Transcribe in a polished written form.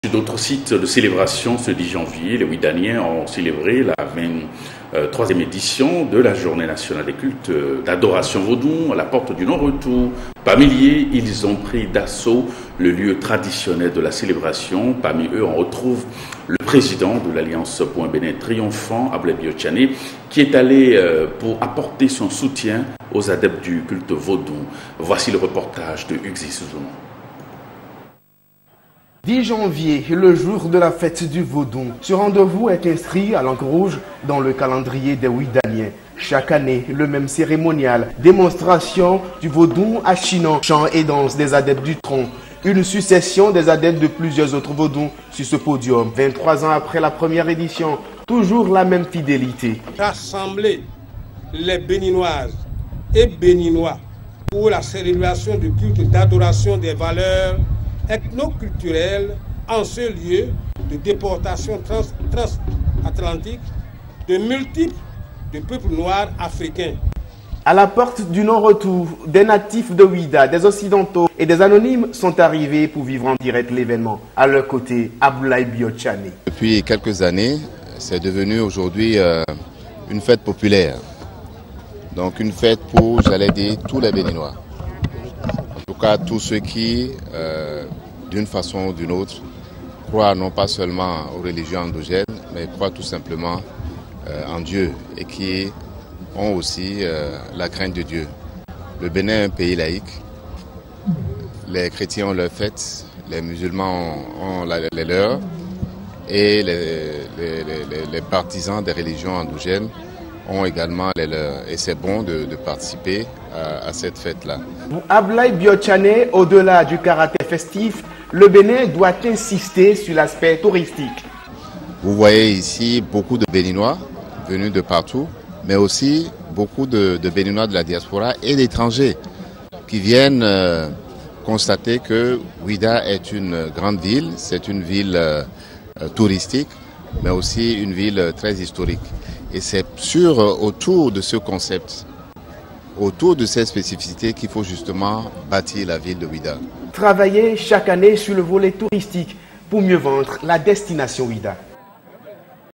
Sur d'autres sites de célébration, ce 10 janvier, les Ouidaniens ont célébré la 23e édition de la Journée nationale des cultes d'adoration vaudou à la porte du non-retour. Par milliers, ils ont pris d'assaut le lieu traditionnel de la célébration. Parmi eux, on retrouve le président de l'Alliance pour un Bénin triomphant, Ablaye Biotchane, qui est allé pour apporter son soutien aux adeptes du culte vaudou. Voici le reportage de Hugues Souzoumou. 10 janvier, le jour de la fête du vaudou. Ce rendez-vous est inscrit à l'encre rouge dans le calendrier des Ouidaniens. Chaque année, le même cérémonial, démonstration du vaudou à Chinon, chants et danses des adeptes du tronc. Une succession des adeptes de plusieurs autres vaudous sur ce podium. 23 ans après la première édition, toujours la même fidélité. Rassembler les Béninoises et Béninois pour la célébration du culte d'adoration des valeurs ethno-culturelles en ce lieu de déportation transatlantique de multiples de peuples noirs africains. À la porte du non-retour, des natifs de Ouida, des occidentaux et des anonymes sont arrivés pour vivre en direct l'événement. À leur côté, Ablaye Biotchane. Depuis quelques années, c'est devenu aujourd'hui une fête populaire. Donc une fête pour, j'allais dire, tous les Béninois. En tout cas, tous ceux qui, d'une façon ou d'une autre, croient non pas seulement aux religions endogènes, mais croient tout simplement en Dieu et qui ont aussi la crainte de Dieu. Le Bénin est un pays laïque. Les chrétiens ont leurs fêtes, les musulmans ont les leurs et les partisans des religions endogènes ont également les leurs. Et c'est bon de participer à cette fête-là. Pour Ablaye Biotchane, au-delà du caractère festif, le Bénin doit insister sur l'aspect touristique. Vous voyez ici beaucoup de Béninois venus de partout, mais aussi beaucoup de Béninois de la diaspora et d'étrangers qui viennent constater que Ouida est une grande ville, c'est une ville touristique, mais aussi une ville très historique. Et c'est autour de ce concept, autour de ces spécificités qu'il faut justement bâtir la ville de Ouida. Travailler chaque année sur le volet touristique pour mieux vendre la destination Ouida.